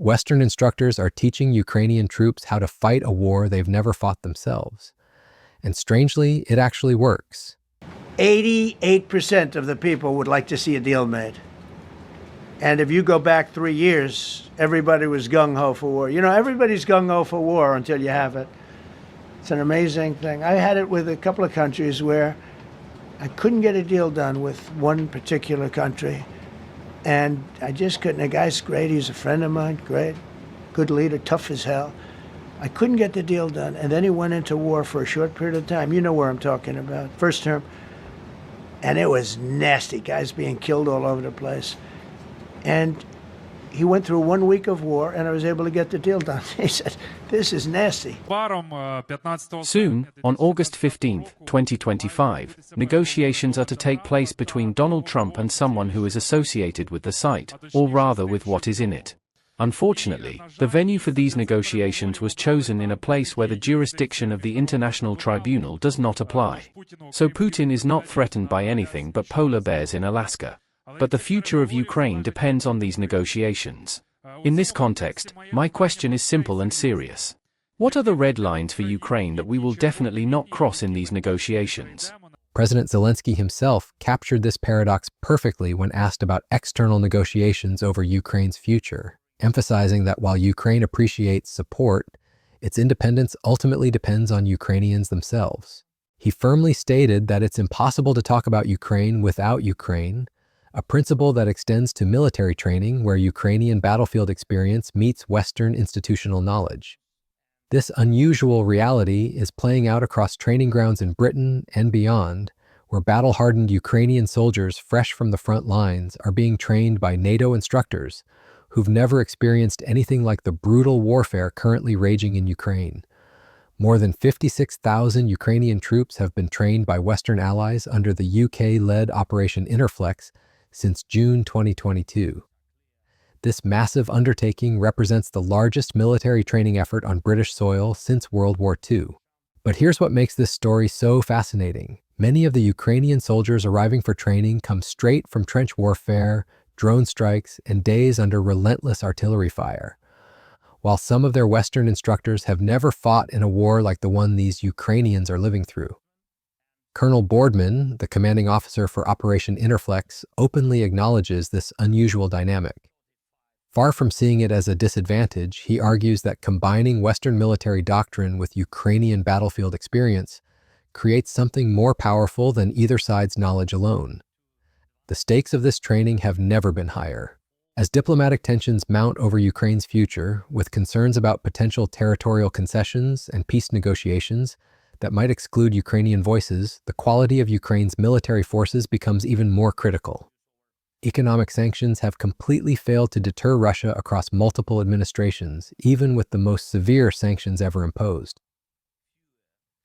Western instructors are teaching Ukrainian troops how to fight a war they've never fought themselves. And strangely, it actually works. 88% of the people would like to see a deal made. And if you go back 3 years, everybody was gung-ho for war. You know, everybody's gung-ho for war until you have it. It's an amazing thing. I had it with a couple of countries where I couldn't get a deal done with one particular country. And I just couldn't. The guy's great. He's a friend of mine. Great. Good leader. Tough as hell. I couldn't get the deal done. And then he went into war for a short period of time. You know where I'm talking about. First term. And it was nasty. Guys being killed all over the place. And he went through 1 week of war, and I was able to get the deal done. He said, this is nasty. Soon, on August 15, 2025, negotiations are to take place between Donald Trump and someone who is associated with the site, or rather with what is in it. Unfortunately, the venue for these negotiations was chosen in a place where the jurisdiction of the International Tribunal does not apply. So Putin is not threatened by anything but polar bears in Alaska. But the future of Ukraine depends on these negotiations. In this context, my question is simple and serious. What are the red lines for Ukraine that we will definitely not cross in these negotiations? President Zelensky himself captured this paradox perfectly when asked about external negotiations over Ukraine's future, emphasizing that while Ukraine appreciates support, its independence ultimately depends on Ukrainians themselves. He firmly stated that it's impossible to talk about Ukraine without Ukraine, a principle that extends to military training where Ukrainian battlefield experience meets Western institutional knowledge. This unusual reality is playing out across training grounds in Britain and beyond, where battle-hardened Ukrainian soldiers fresh from the front lines are being trained by NATO instructors who've never experienced anything like the brutal warfare currently raging in Ukraine. More than 56,000 Ukrainian troops have been trained by Western allies under the UK-led Operation Interflex since June 2022. This massive undertaking represents the largest military training effort on British soil since World War II. But here's what makes this story so fascinating. Many of the Ukrainian soldiers arriving for training come straight from trench warfare, drone strikes, and days under relentless artillery fire. While some of their Western instructors have never fought in a war like the one these Ukrainians are living through. Colonel Boardman, the commanding officer for Operation Interflex, openly acknowledges this unusual dynamic. Far from seeing it as a disadvantage, he argues that combining Western military doctrine with Ukrainian battlefield experience creates something more powerful than either side's knowledge alone. The stakes of this training have never been higher. As diplomatic tensions mount over Ukraine's future, with concerns about potential territorial concessions and peace negotiations that might exclude Ukrainian voices, the quality of Ukraine's military forces becomes even more critical. Economic sanctions have completely failed to deter Russia across multiple administrations, even with the most severe sanctions ever imposed.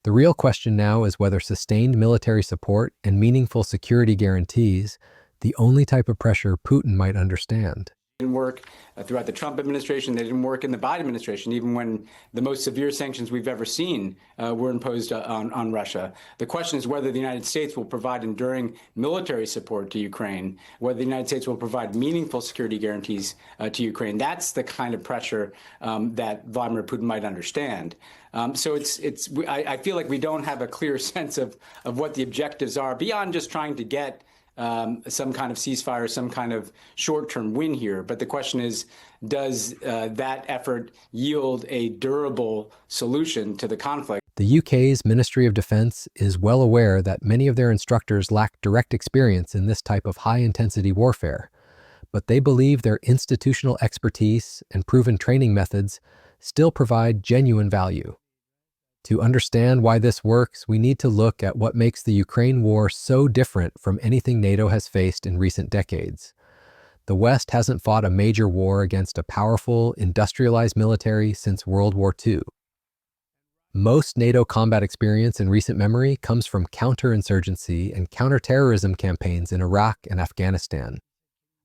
The real question now is whether sustained military support and meaningful security guarantees, the only type of pressure Putin might understand. Didn't work throughout the Trump administration. They didn't work in the Biden administration, even when the most severe sanctions we've ever seen were imposed on Russia. The question is whether the United States will provide enduring military support to Ukraine, whether the United States will provide meaningful security guarantees to Ukraine. That's the kind of pressure that Vladimir Putin might understand. So I feel like we don't have a clear sense of what the objectives are beyond just trying to get some kind of ceasefire, some kind of short-term win here. But the question is, does that effort yield a durable solution to the conflict? The UK's Ministry of Defence is well aware that many of their instructors lack direct experience in this type of high-intensity warfare, but they believe their institutional expertise and proven training methods still provide genuine value. To understand why this works, we need to look at what makes the Ukraine war so different from anything NATO has faced in recent decades. The West hasn't fought a major war against a powerful, industrialized military since World War II. Most NATO combat experience in recent memory comes from counterinsurgency and counterterrorism campaigns in Iraq and Afghanistan,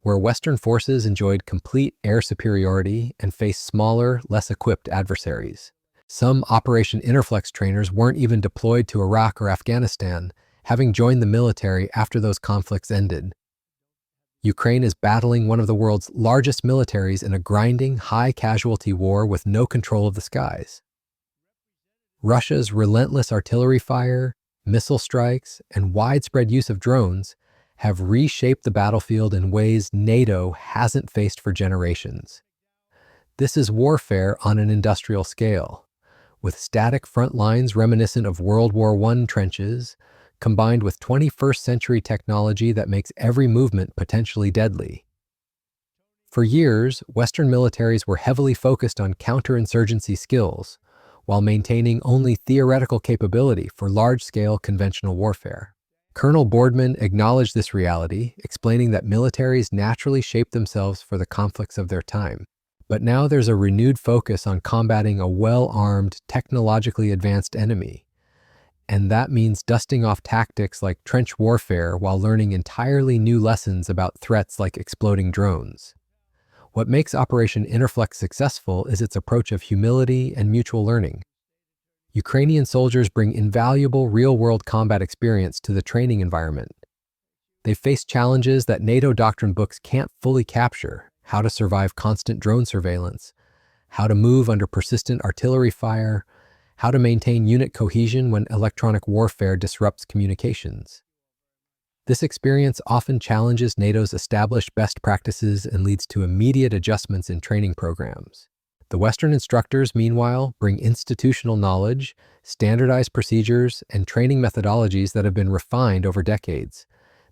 where Western forces enjoyed complete air superiority and faced smaller, less equipped adversaries. Some Operation Interflex trainers weren't even deployed to Iraq or Afghanistan, having joined the military after those conflicts ended. Ukraine is battling one of the world's largest militaries in a grinding, high-casualty war with no control of the skies. Russia's relentless artillery fire, missile strikes, and widespread use of drones have reshaped the battlefield in ways NATO hasn't faced for generations. This is warfare on an industrial scale, with static front lines reminiscent of World War I trenches, combined with 21st century technology that makes every movement potentially deadly. For years, Western militaries were heavily focused on counterinsurgency skills, while maintaining only theoretical capability for large-scale conventional warfare. Colonel Boardman acknowledged this reality, explaining that militaries naturally shape themselves for the conflicts of their time. But now there's a renewed focus on combating a well-armed, technologically advanced enemy. And that means dusting off tactics like trench warfare while learning entirely new lessons about threats like exploding drones. What makes Operation Interflex successful is its approach of humility and mutual learning. Ukrainian soldiers bring invaluable real-world combat experience to the training environment. They've faced challenges that NATO doctrine books can't fully capture: how to survive constant drone surveillance, how to move under persistent artillery fire, how to maintain unit cohesion when electronic warfare disrupts communications. This experience often challenges NATO's established best practices and leads to immediate adjustments in training programs. The Western instructors, meanwhile, bring institutional knowledge, standardized procedures, and training methodologies that have been refined over decades.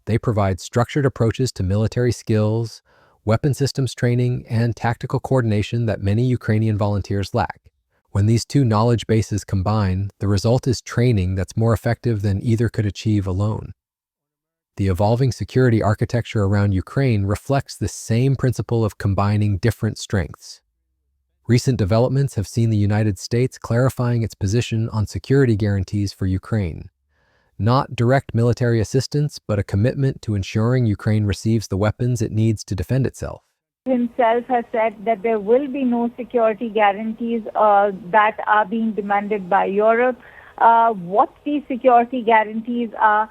They provide structured approaches to military skills, weapon systems training, and tactical coordination that many Ukrainian volunteers lack. When these two knowledge bases combine, the result is training that's more effective than either could achieve alone. The evolving security architecture around Ukraine reflects this same principle of combining different strengths. Recent developments have seen the United States clarifying its position on security guarantees for Ukraine. Not direct military assistance, but a commitment to ensuring Ukraine receives the weapons it needs to defend itself. Himself has said that there will be no security guarantees that are being demanded by Europe. What these security guarantees are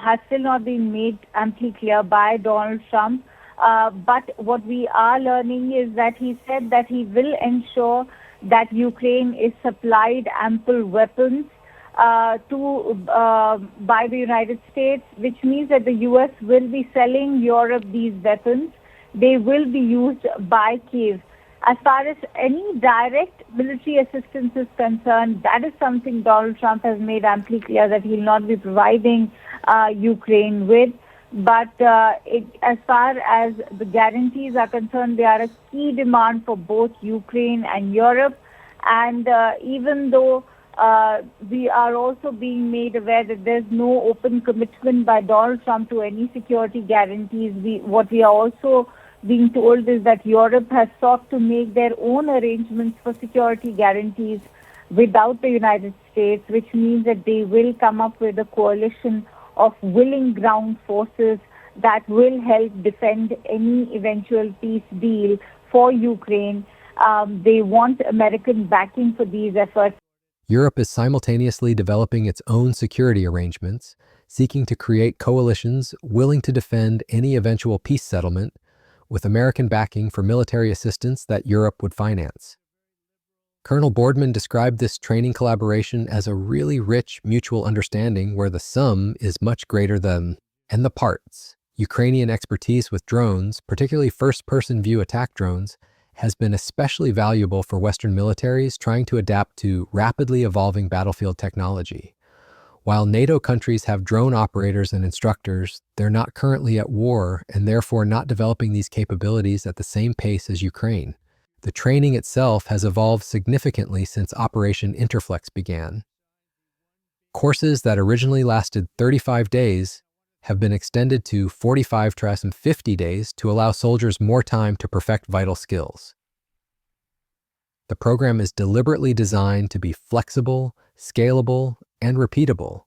has still not been made amply clear by Donald Trump. But what we are learning is that he said that he will ensure that Ukraine is supplied ample weapons by the United States, which means that the U.S. will be selling Europe these weapons. They will be used by Kyiv. As far as any direct military assistance is concerned, that is something Donald Trump has made amply clear that he will not be providing Ukraine with. But as far as the guarantees are concerned, they are a key demand for both Ukraine and Europe. And even though we are also being made aware that there's no open commitment by Donald Trump to any security guarantees, what we are also being told is that Europe has sought to make their own arrangements for security guarantees without the United States, which means that they will come up with a coalition of willing ground forces that will help defend any eventual peace deal for Ukraine. They want American backing for these efforts. Europe is simultaneously developing its own security arrangements, seeking to create coalitions willing to defend any eventual peace settlement, with American backing for military assistance that Europe would finance. Colonel Boardman described this training collaboration as a really rich mutual understanding where the sum is much greater than the parts. Ukrainian expertise with drones, particularly first-person view attack drones, has been especially valuable for Western militaries trying to adapt to rapidly evolving battlefield technology. While NATO countries have drone operators and instructors, they're not currently at war and therefore not developing these capabilities at the same pace as Ukraine. The training itself has evolved significantly since Operation Interflex began. Courses that originally lasted 35 days have been extended to 45 to 50 days to allow soldiers more time to perfect vital skills. The program is deliberately designed to be flexible, scalable, and repeatable,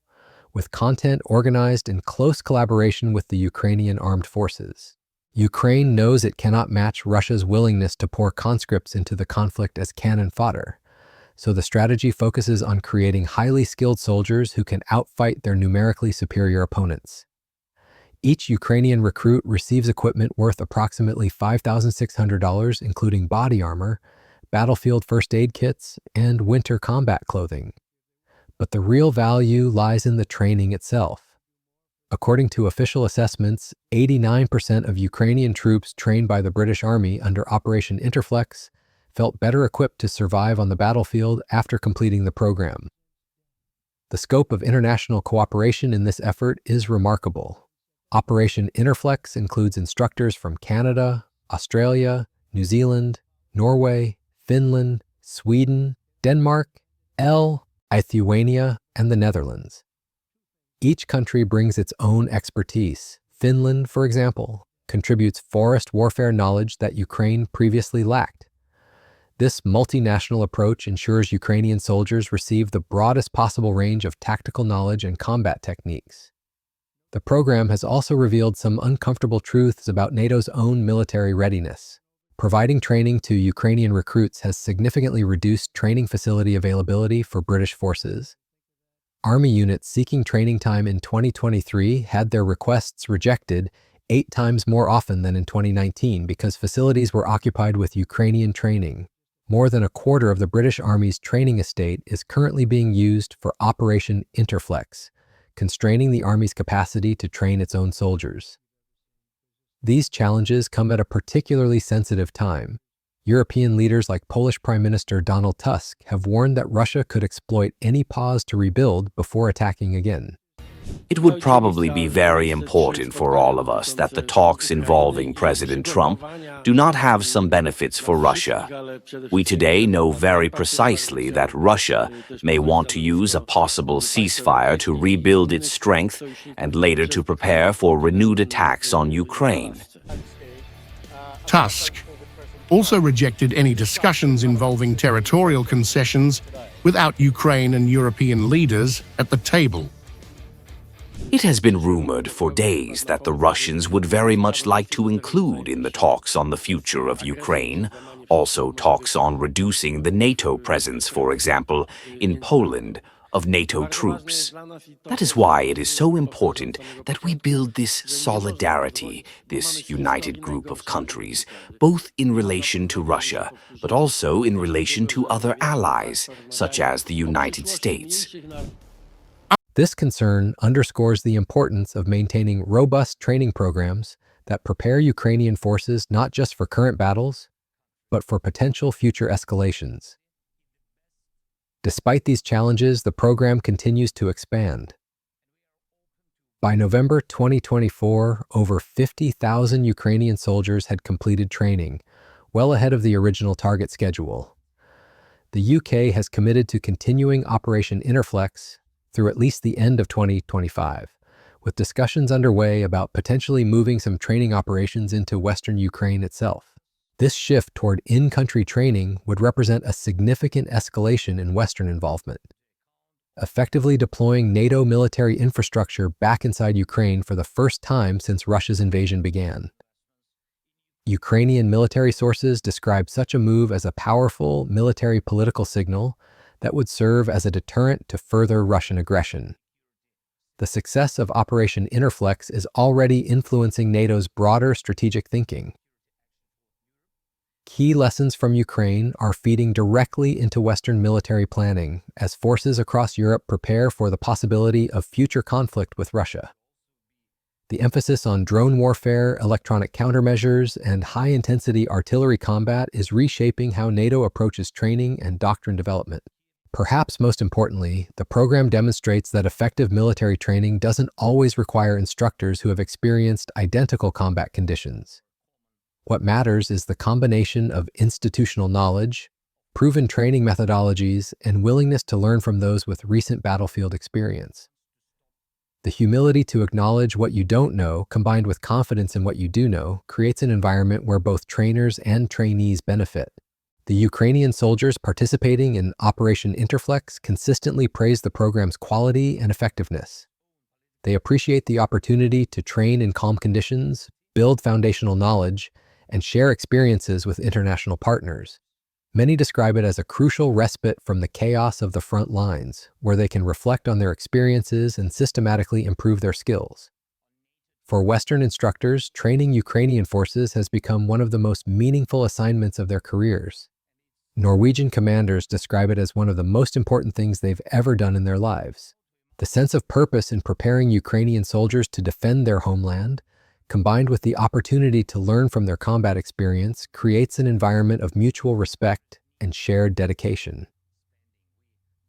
with content organized in close collaboration with the Ukrainian armed forces. Ukraine knows it cannot match Russia's willingness to pour conscripts into the conflict as cannon fodder, so the strategy focuses on creating highly skilled soldiers who can outfight their numerically superior opponents. Each Ukrainian recruit receives equipment worth approximately $5,600, including body armor, battlefield first aid kits, and winter combat clothing. But the real value lies in the training itself. According to official assessments, 89% of Ukrainian troops trained by the British Army under Operation Interflex felt better equipped to survive on the battlefield after completing the program. The scope of international cooperation in this effort is remarkable. Operation Interflex includes instructors from Canada, Australia, New Zealand, Norway, Finland, Sweden, Denmark, Lithuania, and the Netherlands. Each country brings its own expertise. Finland, for example, contributes forest warfare knowledge that Ukraine previously lacked. This multinational approach ensures Ukrainian soldiers receive the broadest possible range of tactical knowledge and combat techniques. The program has also revealed some uncomfortable truths about NATO's own military readiness. Providing training to Ukrainian recruits has significantly reduced training facility availability for British forces. Army units seeking training time in 2023 had their requests rejected 8 times more often than in 2019 because facilities were occupied with Ukrainian training. More than a quarter of the British Army's training estate is currently being used for Operation Interflex, constraining the Army's capacity to train its own soldiers. These challenges come at a particularly sensitive time. European leaders like Polish Prime Minister Donald Tusk have warned that Russia could exploit any pause to rebuild before attacking again. It would probably be very important for all of us that the talks involving President Trump do not have some benefits for Russia. We today know very precisely that Russia may want to use a possible ceasefire to rebuild its strength and later to prepare for renewed attacks on Ukraine. Tusk also rejected any discussions involving territorial concessions without Ukraine and European leaders at the table. It has been rumored for days that the Russians would very much like to include in the talks on the future of Ukraine also talks on reducing the NATO presence, for example, in Poland, of NATO troops. That is why it is so important that we build this solidarity, this united group of countries, both in relation to Russia, but also in relation to other allies, such as the United States. This concern underscores the importance of maintaining robust training programs that prepare Ukrainian forces not just for current battles, but for potential future escalations. Despite these challenges, the program continues to expand. By November 2024, over 50,000 Ukrainian soldiers had completed training, well ahead of the original target schedule. The UK has committed to continuing Operation Interflex through at least the end of 2025, with discussions underway about potentially moving some training operations into Western Ukraine itself. This shift toward in-country training would represent a significant escalation in Western involvement, effectively deploying NATO military infrastructure back inside Ukraine for the first time since Russia's invasion began. Ukrainian military sources describe such a move as a powerful military political signal that would serve as a deterrent to further Russian aggression. The success of Operation Interflex is already influencing NATO's broader strategic thinking. Key lessons from Ukraine are feeding directly into Western military planning as forces across Europe prepare for the possibility of future conflict with Russia. The emphasis on drone warfare, electronic countermeasures, and high-intensity artillery combat is reshaping how NATO approaches training and doctrine development. Perhaps most importantly, the program demonstrates that effective military training doesn't always require instructors who have experienced identical combat conditions. What matters is the combination of institutional knowledge, proven training methodologies, and willingness to learn from those with recent battlefield experience. The humility to acknowledge what you don't know, combined with confidence in what you do know, creates an environment where both trainers and trainees benefit. The Ukrainian soldiers participating in Operation Interflex consistently praise the program's quality and effectiveness. They appreciate the opportunity to train in calm conditions, build foundational knowledge, and share experiences with international partners. Many describe it as a crucial respite from the chaos of the front lines, where they can reflect on their experiences and systematically improve their skills. For Western instructors, training Ukrainian forces has become one of the most meaningful assignments of their careers. Norwegian commanders describe it as one of the most important things they've ever done in their lives. The sense of purpose in preparing Ukrainian soldiers to defend their homeland, combined with the opportunity to learn from their combat experience, creates an environment of mutual respect and shared dedication.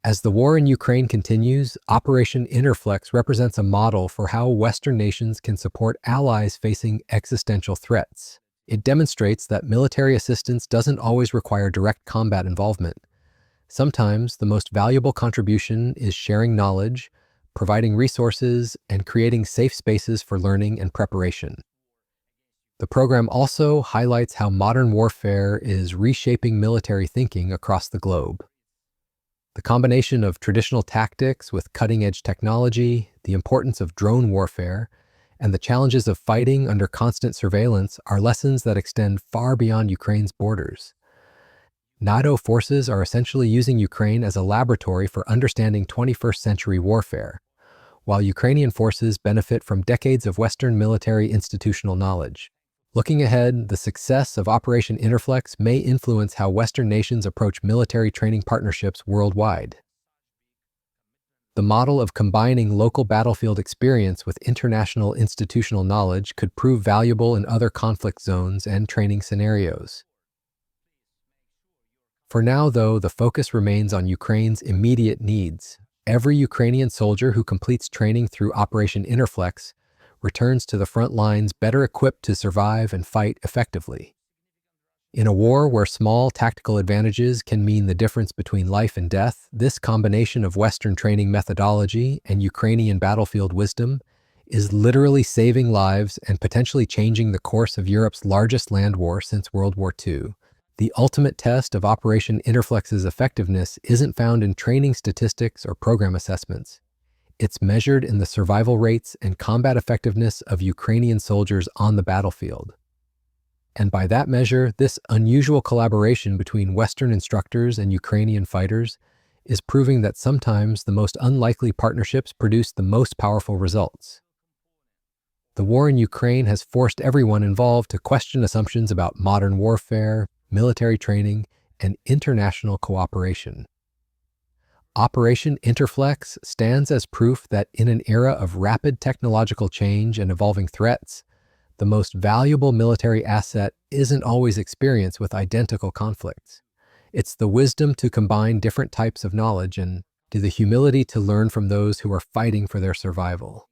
As the war in Ukraine continues, Operation Interflex represents a model for how Western nations can support allies facing existential threats. It demonstrates that military assistance doesn't always require direct combat involvement. Sometimes the most valuable contribution is sharing knowledge, providing resources, and creating safe spaces for learning and preparation. The program also highlights how modern warfare is reshaping military thinking across the globe. The combination of traditional tactics with cutting-edge technology, the importance of drone warfare, and the challenges of fighting under constant surveillance are lessons that extend far beyond Ukraine's borders. NATO forces are essentially using Ukraine as a laboratory for understanding 21st century warfare, while Ukrainian forces benefit from decades of Western military institutional knowledge. Looking ahead, the success of Operation Interflex may influence how Western nations approach military training partnerships worldwide. The model of combining local battlefield experience with international institutional knowledge could prove valuable in other conflict zones and training scenarios. For now, though, the focus remains on Ukraine's immediate needs. Every Ukrainian soldier who completes training through Operation Interflex returns to the front lines better equipped to survive and fight effectively. In a war where small tactical advantages can mean the difference between life and death, this combination of Western training methodology and Ukrainian battlefield wisdom is literally saving lives and potentially changing the course of Europe's largest land war since World War II. The ultimate test of Operation Interflex's effectiveness isn't found in training statistics or program assessments. It's measured in the survival rates and combat effectiveness of Ukrainian soldiers on the battlefield. And by that measure, this unusual collaboration between Western instructors and Ukrainian fighters is proving that sometimes the most unlikely partnerships produce the most powerful results. The war in Ukraine has forced everyone involved to question assumptions about modern warfare, military training, and international cooperation. Operation Interflex stands as proof that in an era of rapid technological change and evolving threats, the most valuable military asset isn't always experience with identical conflicts. It's the wisdom to combine different types of knowledge and the humility to learn from those who are fighting for their survival.